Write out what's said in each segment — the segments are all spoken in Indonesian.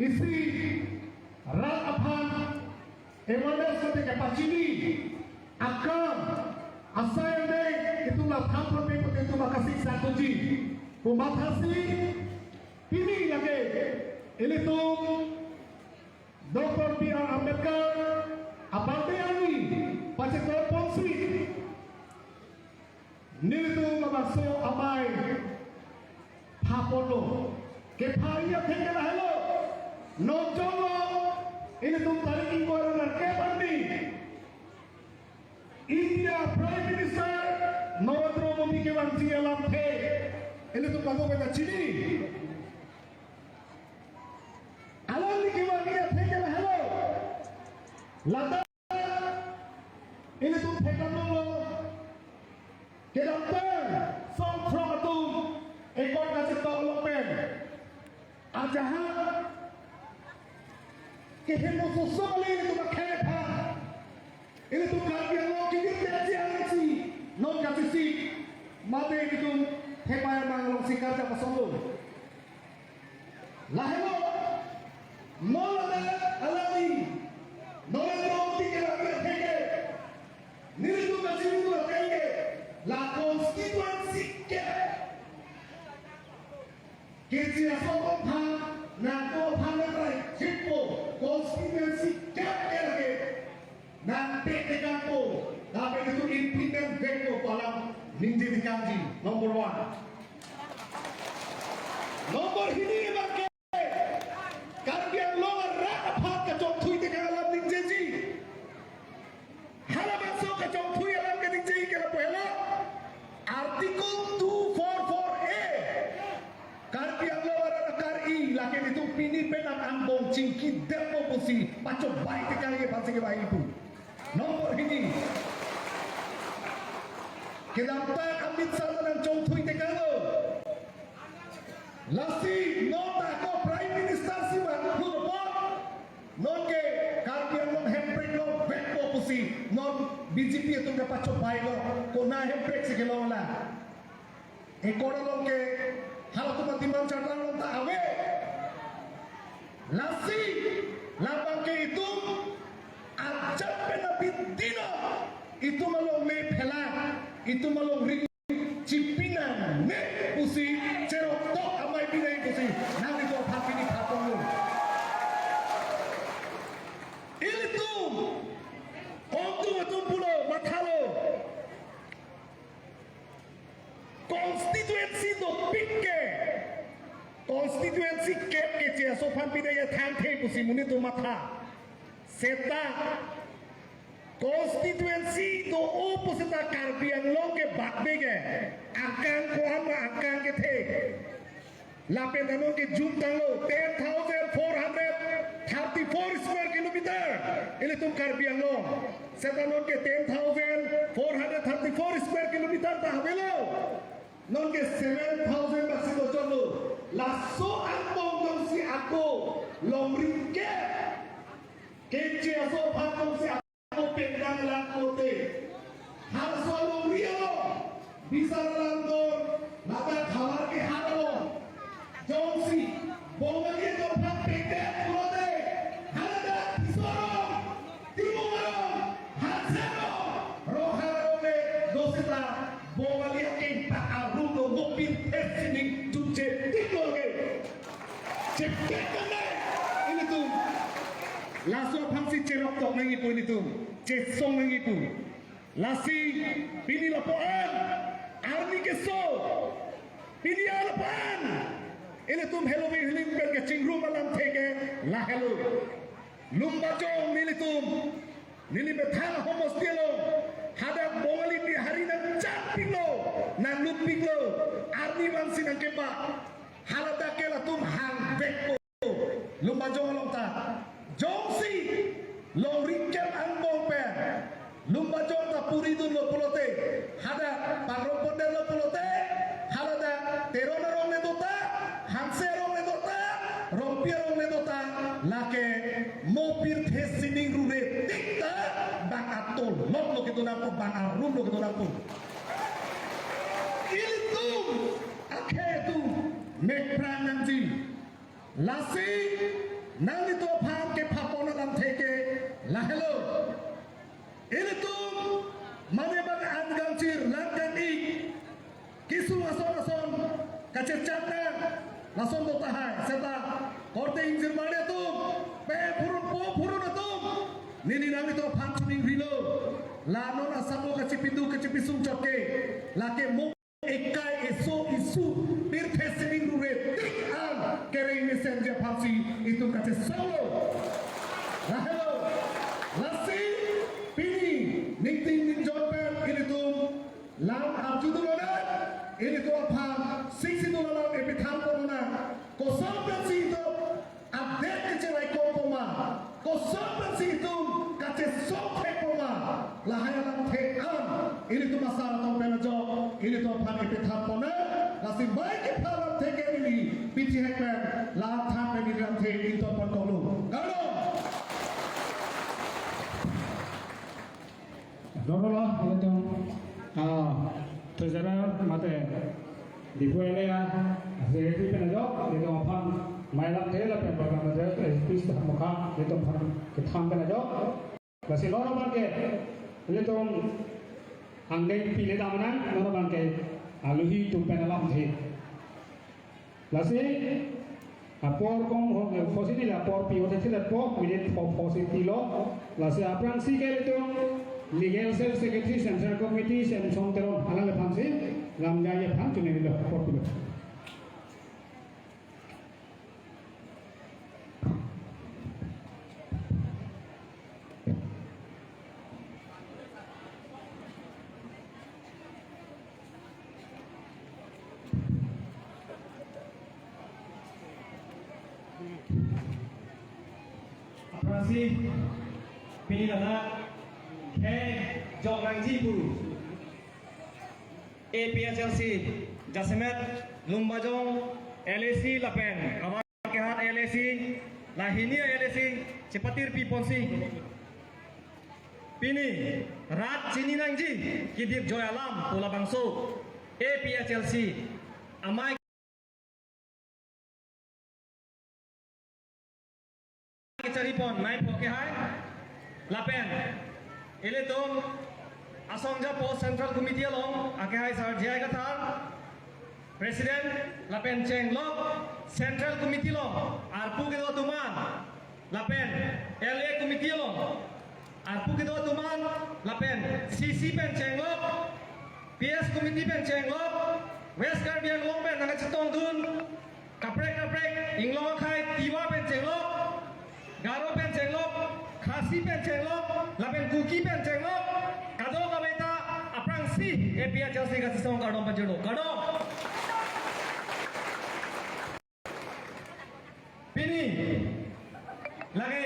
isi rat aphan emandes kate kapacini akam asayande itulah thampon pe kote tu makasih satuji pumathasi pini lage ini tu Dr. B.R. Ambedkar apande ani pace to ponsi nilitu mabaso amai phapolo ke phaiya thekela hello nojolo ini tu tariki korona ke bandi India Prime Minister Narendra Modi ke banci alam the ini tu kago beta chini alam ni ke bandi thekela hello lada ini tu thekalo ke dokter som from tu ekor kasih tolong pen ajahan ke hendo sosok ini tu pakai apa ini tu kaki lo kini jadi aksi non kasih si mati itu hebat manglong sikar japa solo lahelo non ada alami non ada mati ke lagi heke nili tu kasih itu kaya la constituency ke Kecil sokong ham, nato ham lerai, cipo, konstitusi lagi, nanti dekampo, tapi itu implement beko dalam ninja dikanji nomor 1. Nomor ini makai, karbian lower rat apa kacau tui dekat dalam ninja ji, halam masuk kacau tui dalam ninja ji kalau pela, artikel 244A. Karbiang luar kari lagi itu pini penam ambong cingki demo pusi paco baik sekali pasti ke baik itu nomor ini kenapa amit salah dan contoh tekalo lasi nota ko prime minister siwan lupa non ke karbiang non handbrake non beko pusi non BJP itu nggak paco baik lo ko na handbrake sekalo lah ekor non ke hal tu matiman cadang lonta awe lasi labang ke itu ajab penabitino itu malong me phela itu malong ring cipinan me pusi cerok tok amai pinai pusi nang itu phapini phapong ini tu untuk pulo mathalo konstituensi do pikke konstituensi kep ke cia sofan pidaya thang the pusi muni to matha seta konstituensi do o pusita karbiang long ke bakbe ke akan ko ama akan ke the lape danon ke jum tanglo 10,434 square kilometer ini tum karbiang long seta non ke 10,434 square kilometer ta habelo non ke 7,000 masih dojolo laso ambong dong si aku lomringke kece aso patong si aku pendang lakote hal soalong rio bisa landor nada khawar ke halo jongsi bonga ke to phat pende pulote halada sorong timurong hatsano roharone dosita bonga lihat ke arudo ngopin testing tuce tikloge cepet ini tuh langsung fungsi cerok tok nangi pun itu cesong nangi pun lasi pini lapoan arni keso pini lapoan ini tuh hello healing kan ke cingru malam tege la hello lumba jong nili tuh nili betang homos tielo hada bongali di hari nan caping lo nan luping lo arni wansi nan kepa halata kela tum hang beko lumba jong longta jongsi long rikel ambong pe lumba jong ta puri dun lo pulote hada pangroponde lo pulote halada terona rong le dota hanse rong le dota rompia rong le dota lake mopir thesining rure tikta bang atol lok lo gitu napo bang arum lo gitu napo itu akhe tu mek prananji lasi kaseta korte injir mane tu pe purun tu nini nami to phang chuning rilo la no na sabo kacipisung choke la ke mo ekai isu pirthe sining rure tik an kereng messenger phamsi itu kace solo hello lasi pini ningting ning jodpen ini tu lam abju tu lona ini tu apa siksi tu lona epitham korona konsultansi itu update ke cerai kompoma konsultansi itu kace sok poma lahaya lam thekan ini tu masalah tu penajo ini tu apa epitham pona lasi baik epitham theke ini pithi hekpen la tham pe ni ram the into pon kolu galo Dorolo itu terjadi mate di Puelea jadi penajo itu apa mainan tela pembaga mate espis muka itu apa kita penajo masih lorong bangke itu angin pilih damanan lorong bangke aluhi tu penalam sih masih apor kom posisi lah apor piot itu lah pok minit posisi lo masih apa sih itu Legal Cell Secretary Central Committee and Songteron Halal Phansi Lamjaya Phan Chune Dilo Portugal. Aprasi Pinilana Jok Rangjipu APHLC Jasimet Lumbajong LAC Lapen Awak Kehat LAC Lahinia LAC Cepatir Piponsi Pini Rat Cini Nangji Kidip Joy Alam Pula Bangso APHLC Amai Caripon Mai Poke Hai Lapen Ele tom Asongja Post Central Committee along Akehai Sarjai Kathar President Lapen Cheng Lok Central Committee long Arpu Kido Tuman Lapen LA Committee long Arpu Kido Tuman Lapen CC Pen Cheng Lok PS Committee Pen Cheng Lok West Caribbean Long Pen Nanga Chitong Dun Kaprek Inglong Khai Tiwa Pen Cheng Lok Garo Pen Cheng Lok Khasi Pen Cheng Lok Lapen Kuki Pen Cheng Lok Kado Kameta Aprang Si APHLC Kasi Song Kadong Panjado Kadong Pini Lagi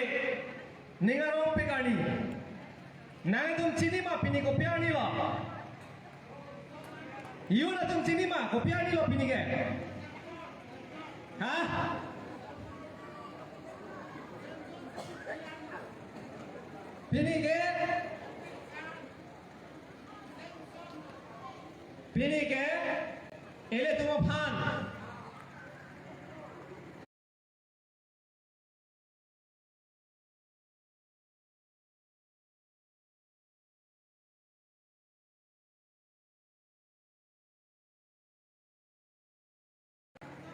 Ningarong Pekani Nangdum Cinima Pini Kopiani Lo Yuna Tum Cinima Kopiani Lo Pini Ke Hah Pini ke ele tuma phan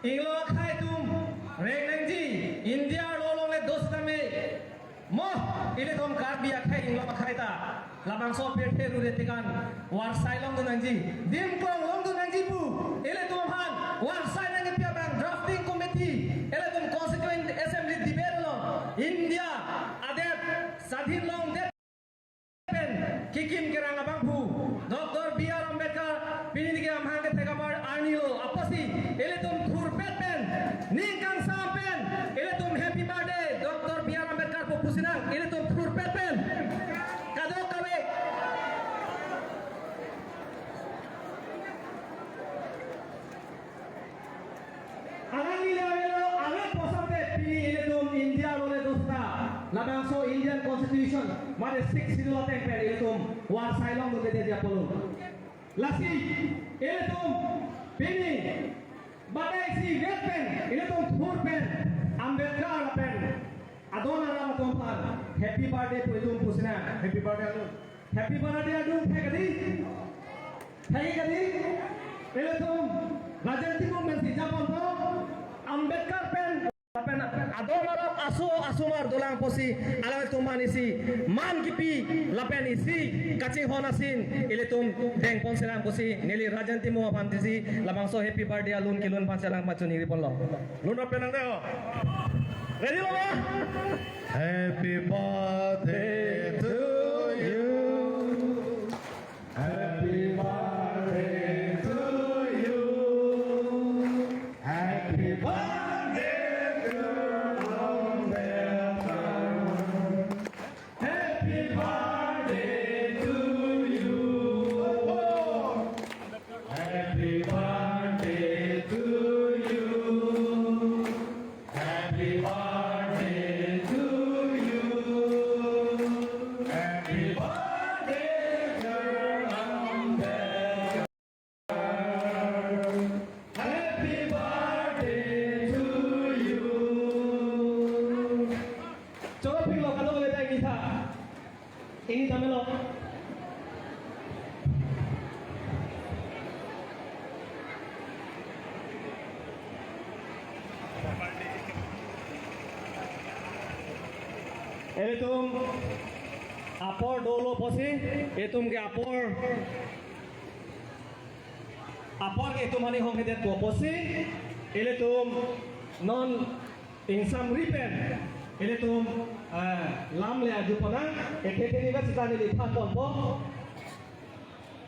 Inglo khai tum Renangji India lolong le dosta me Moh ini tom kar biak khai inglo khai ta labang so pe pe ru retikan war sai long tu nangji dim kong long tu nangji pu ele tom han war sai nang pia bang drafting committee ele tom constituent assembly debate lo India adet sadhin long de pen kikim kerang abang pu Dr. B.R. Ambedkar pini ke amhang ke tegamar arni lo apasi ele tom khurpet pen ningkang sampen ele tom happy birthday Dr. B.R. Ambedkar popusinang ele tom khurpet pen kado kawe Alani lelo ave posate pini ele tom India lo le dosta labang so Indian constitution mare 6 sidula temper ele tom war sailong lo de dia polo lasi ele tom pini badai si pen ele tom khurpen Ambedkar pen Adona Rama Tompan happy birthday to Idum Pusina happy birthday Adun happy birthday Adun thai kadi ele tom Rajanti movement si japon to Ambedkar pen adomarap asumar dolang posi alang tuman isi man kipi lapen isi kacing honasin ilitum deng ponselang posi nili rajanti mo pantisi labang so happy birthday alun kilun panselang pacuni ripon lo lun rapenang deo ready lo ba happy birthday to you happy birthday to you happy birthday ini tamelo etum apor dolo posi etum ke apor ke etum hani hong hedet ko posi eletum non insam ripen eletum lam le aju pona ekete ni ga sita ni tha ton po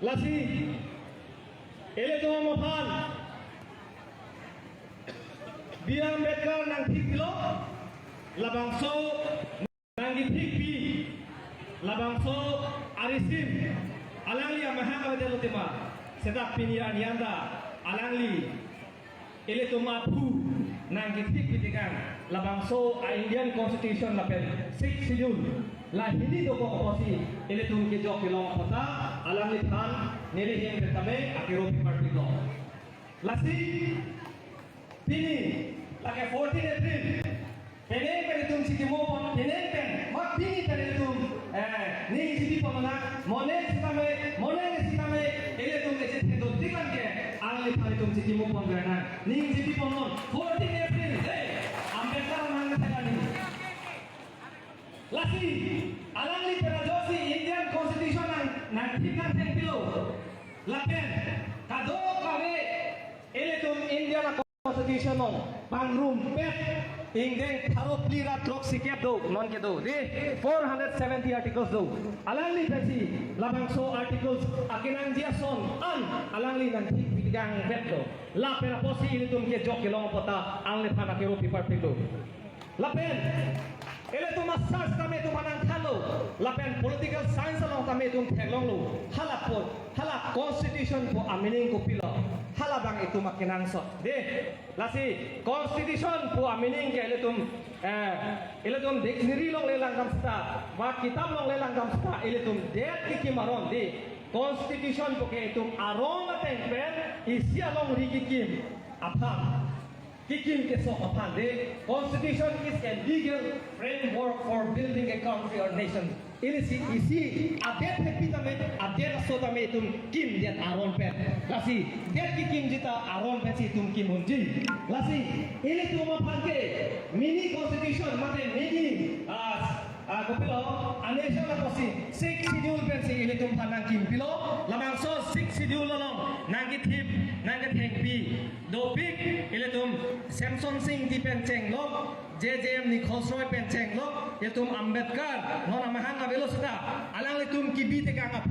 lasi eletum mo phan biam betkar nang thik kilo labang so nanggi thikpi labangso arisim alangli amaha awade tema sedak pinian yanda alangli ele tuma pu nanggi thikpi tekan labangso Indian Constitution lapen 6 schedule la hindi do ko oposi ele tum ke jok kilong kota alangli than nili hin betame akiro party law lasi pini lake 14 April Pene tum siti mo pon pene pen mak pini tane tum ni siti pamana mone sitame ele tum ke siti do dikan ke angli phari tum siti mo pon gana ni siti ponon 14 April Ambedkar nang thakani lasi alangli terajosi Indian Constitution nang thikan ten pilo lapen kado kare ele tum Indian Constitution on pangrum pet Ingdeng tharo plira trok sikep do non ke do de 470 articles do alangli pesi labangso articles akinang dia son an alangli nan thik bigang bet do la pera posi ilitum ke jok kelong pota angli phana ke ropi parti do lapen ele tu masas kami tu manang thalo lapen political science long kami tu thelong lo hala constitution po amining ko pilo hala bang itu makinang so de lasi constitution po amining ke ele tum dictionary long lelang kam sta wa kitab long lelang kam sta ele tum det ki maron de constitution po ke tum arong ateng pen isia long rikikim apham Kikim ke so apande constitution is a legal framework for building a country or nation. Isi adet hepitame adet sotame tum kim diat aron pet. Lasi diat kikim jita aron pet si tum kim unji. Lasi ini tum apande mini constitution mate mini kopilo anesha la posi 6 schedule pen si ini tum panang kim pilo lamang so 6 schedule long nangit hip nangit hengpi dopik ini tum Samson Singh di penceng lok JJM ni khosroy penceng lok itum Ambedkar non amahanga velocita alang itum kibi tekang ap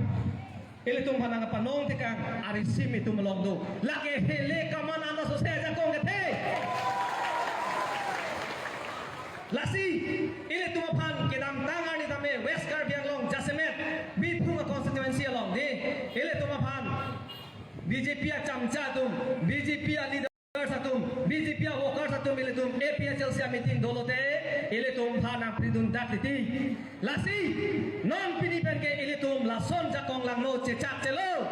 itum panang panong tekang arisim itum melong do lake hele kaman anda sosai jakong kete lasi ile tumapan kedam tangan ni tame West Karbiang long Jasemet bitunga constituency long de ile tumapan BJP chamcha tum BJP leader satum BJP worker satum ile tum APHL sia meeting dolote ile tum phana pridun dakliti lasi non pinipen ke ile tum lason jakong lang no chechak chelo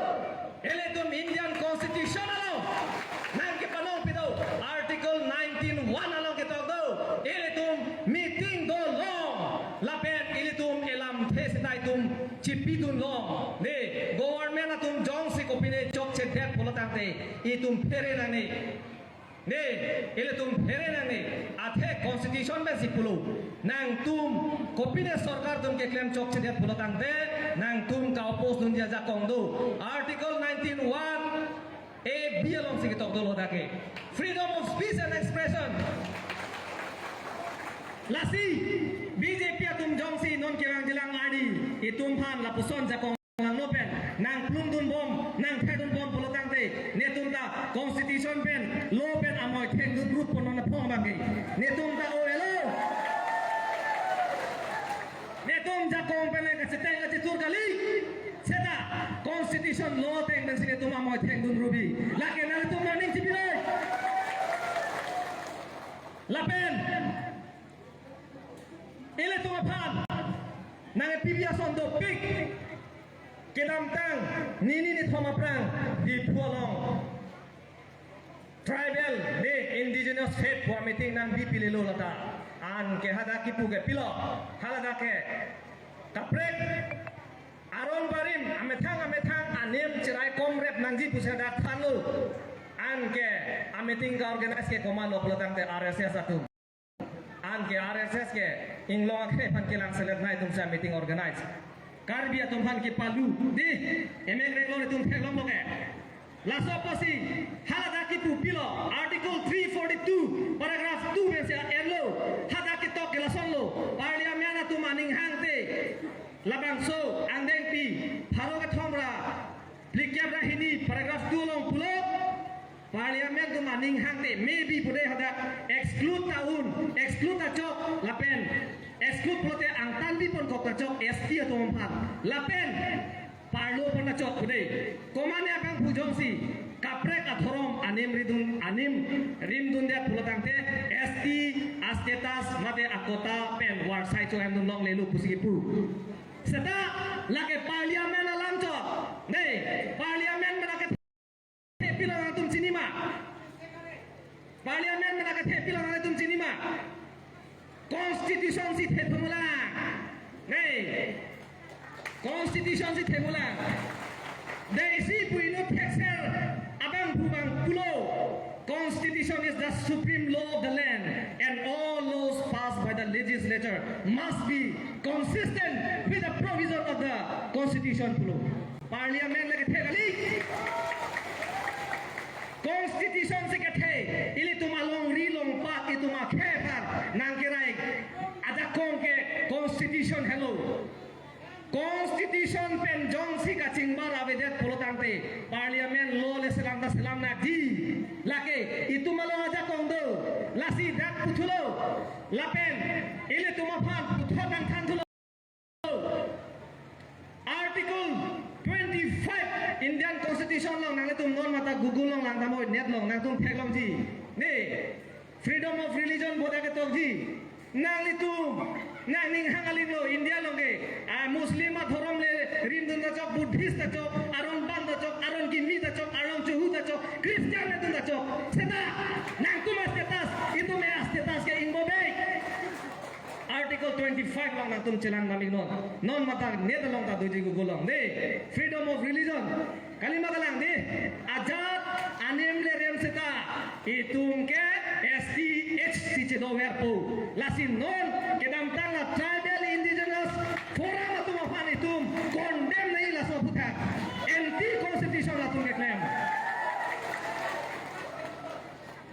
ile tum Indian Constitution alo nang ke panong pito article 19(1) alo ke tog do ile tum meeting do long lapet ile tum elam thesnai tum chipidun long ne government atum jong si kopine chok che det polotante itum phere na ne ne ele tum phere nang ne athe constitution be sipulu nang tum kopine sarkar tum ke claim chok chhe pulo tang de nang tum ka oppose dun dia ja kong do article 19(1) a b along sig tok do lo dake freedom of speech and expression lasi BJP atum jongsi non kirang jilang adi itum phan la puson ja kong nang nopen nang plum dun bom nang thedun bom pulo tang te netum ta constitution pen law pen amoy theng dun group pon na phong bang netum ta OLO netum ja kong pen ka seteng ka tur kali seta constitution law teng ben sine tum amoy theng dun rubi lake na tum morning chipiloi lapen ile tum phan nang pibia son do pik kedam tang nini ni thoma prang di pualong tribal de indigenous state for meeting nang bi pilelo lata an ke hada ki pu ke pilo halada ke kaprek aron barim amethang anem chirai kom rep nangji pusada thanu an ke ameting ka organize ke komando pelotang te RSS atum an ke RSS ke inglong ke pan ke lang selet nai tum sa meeting organize Karbia tumhan ki palu di emegre lo tum thelom loke laso posi hada ki pupilo article 342 paragraph 2 में से yellow hada ki tok lason lo parliament tum aning hangte labang so andeng pi pharo ke thomra plikyab rahini paragraph 2 long pulo parliament tum aning hangte maybe pude hada exclude taun exclude ta chok lapen exclude prote ang tanbi pon kok chok ST atom phan lapen parlo pon na chok pude komane abang pujongsi kaprek athorom anim rimdun dia pulotangte ST astetas mate akota pen war sai cho em dum long lelu pusipu seta lake parliament alam chok nei parliament melake thepilong tum cinema parliament melake thepilong tum cinema Constitution si themulang nei Constitution si themulang dai si puino texer abang bubang pulo Constitution is the supreme law of the land and all laws passed by the legislature must be consistent with the provision of the Constitution pulo Parliament lagi thekali Constitution si kethe ili tumalong rilong pat ituma khepar nangkirai ada kongke Constitution hello Constitution penjong si kacing bar avedet polotante Parliament law le selam na di lake itu malong aja kongdo lasi dak putulo lapen ili tuma phan puthokan thandulo Article 25 Indian Constitution long nang tum non mata Google long nang tamoy net long nang tum thek long ji ne freedom of religion boda ke tok ji nang litum nang ning hangalin lo India long ge Muslim dhorom le rim dun da chok Buddhist da chok aron ban da chok aron kimi da chok aron chuhu da chok Christian da dun da chok seta nang tum status itu me status ke ingbo be Article 25 long nang tum chelang naming non mata net long ta doji Google long ne freedom of religion kalima kalang de ajat anem le rem seta itum ke STH tiche do verpo lasin non kedam tanga tribal indigenous forum atum afan itum condemn nahi la so puta anti constitution atum ke claim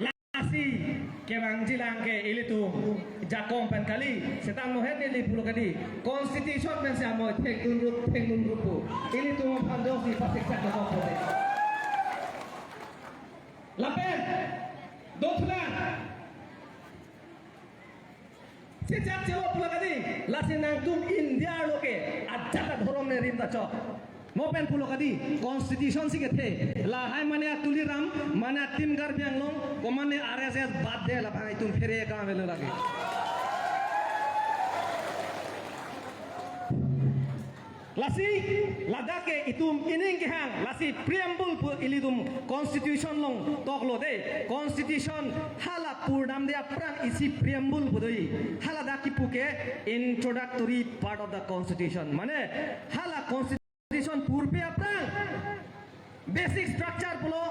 lasi ke bang jilang ke ilitu jakong pen kali setang no het li pulo kadi constitution pen sa mo thek dun rupu ilitu phando si pasik sa ko ko lapen dothla sejak jelo pulo kadi lasin nang tum India loke ajata dhorom ne rim da chok mopen pulo kadi constitution si kethe la hai mane tuliram mane tim gar biang long komane RSS bad de la bhai tum fere ka velo lage lasi ladake itum ining ke hang lasi preamble pu ilidum constitution long toklo de constitution hala purnam de apran isi preamble budoi hala da kipuke introductory part of the constitution mane hala constitution purbe apran basic structure pulo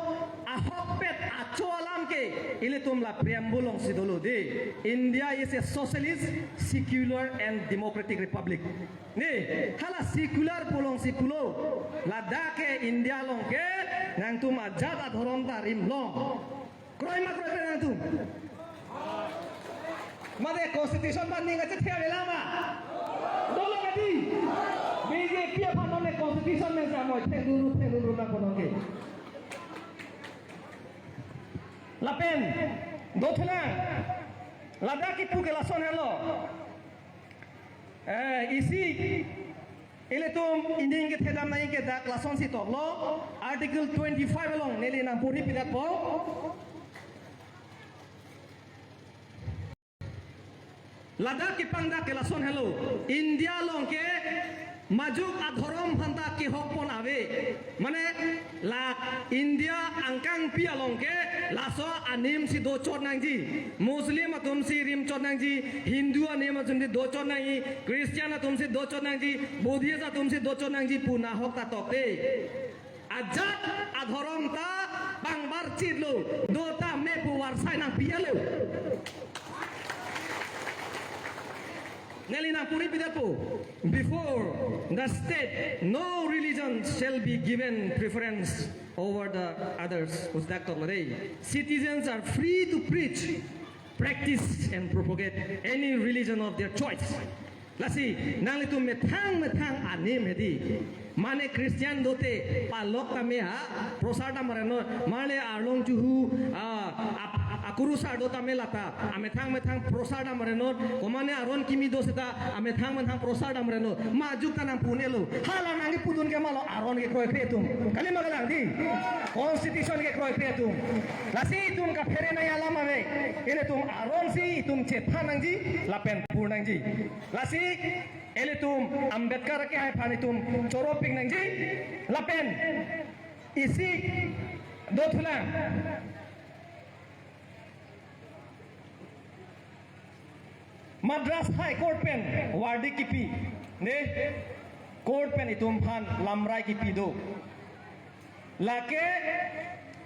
ahok pet acho alam ke ile tumla preambulong si dulu de India is a socialist, secular and democratic republic. Ni hala secular pulong si pulo Ladakh ke India long ke nang tum ajat adhorom tarim long kroy ma kroy nang tum made constitution ban ning ache thia vela ma dolo gadi BJP phanone constitution me samoi thenguru na kono ke lapen dothla Ladakh ki pukela son hello isi ile tum inding ke thedam nai ke dak lason si toklo article 25 along neli na puri pidat po Ladakh ki pangda ke lason hello India long ke majuk adhorom phanta ki hokpon ave mane la India angkang pia long ke laso anim si do chot nangji Muslim atum si rim chot nangji Hindu anim atum si do chot nangji Christian atum si do chot nangji Buddhist atum si do chot nangji puna hok ta tokte ajat adhorom ta bangbar chitlo do ta me puwar sai nang pialo Nelina Puri Pidapo, before the state, no religion shall be given preference over the others. Citizens are free to preach, practice and propagate any religion of their choice. Lasi, nang itu metang anim hedi. Mane Christian dote palok kami ha prosada marano male arlong juhu akurusa dota melata amethang prosada marano komane aron kimi doseta amethang prosada marano majuk tanang punelo hala nangi pudun ke malo aron ke kroy kretum kali magalang di constitution ke kroy kretum lasi tum ka fere na alam ave ile tum aron si tum chetha nangji lapen purnangji lasi ele tum Ambedkar ke hai phani tum choroping nangji lapen isi dothla Madras High Court pen wardi kipi ne court pen itum phan lamrai kipi do lake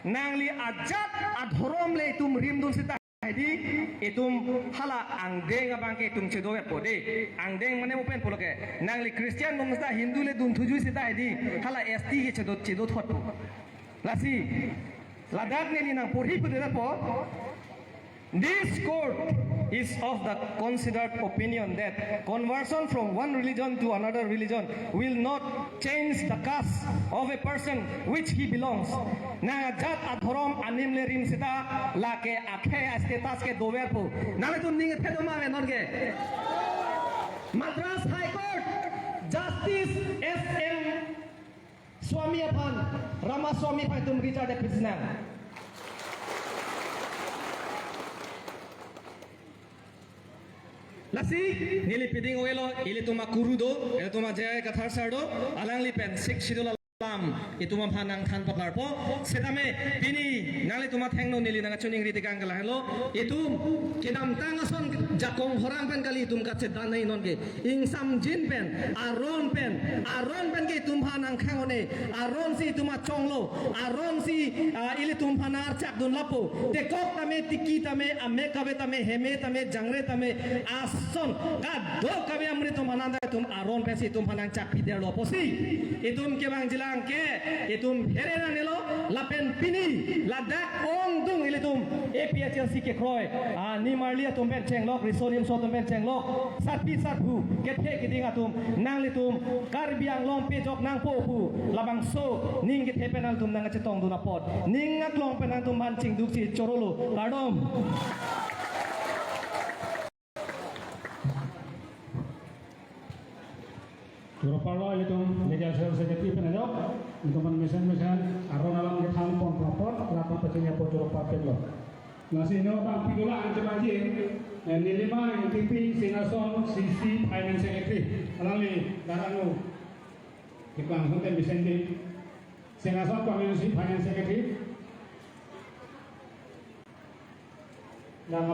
nangli ajat adhorom le itum rimdun sita Jadi itum hala angdeng abang ke itum cedo ya pode angdeng mana mupen poloke nangli Christian nomsta Hindu le dun tujuh sita jadi hala ST ke cedo thot lasi Ladakh ne ni nang pori pode po this court is of the considered opinion that conversion from one religion to another religion will not change the caste of a person which he belongs. Na jat adhorom anim le rim sita lake akhe status ke dover po. Na tu ning the doma me nonge. Madras High Court Justice S.M. Swami Aphan Ramaswamy Paitum Richard prisoner. Lasi nili piding oelo ili tuma kurudo ele tuma jaya kathar sardo alangli pen sik sidol alam ituma phanang than patlar po sedame bini nali tuma thengno nili nanga chuning riti kangala hello itum kidam tangason jakong horang pen kali itum ka chedan nai non ke ingsam jin pen aron pen ke itum phanang khangone aron si tuma chonglo aron si ili tum phanar chak dun lapo te kok tame tiki tame ame kabe tame heme tame jangre tame ason ka do kabe amri tum phananda tum aron pen si tum phanang chak pider lo posi itum ke bang jila ke itum herena nelo lapen pini Ladakh ong dung ilitum APHLC ke kroy ni marlia tum ben chenglok risonium so tum ben chenglok satpi satpu ke the ke ding atum nang litum karbiang long pejok nang popu labang so ning ke the penal tum nang chetong duna pot ning ngak long penang tum mancing duksi chorolo kadom Europalo itu legal secretary penajok untuk mesin aron alam ke thang pon propor lapan pecenya po Europa pelo. Nasi no bang pidola ante maji nilima TP Singason CC Finance Secretary alali daranu ikang hotel Vicente Singason Community Finance Secretary. Nah,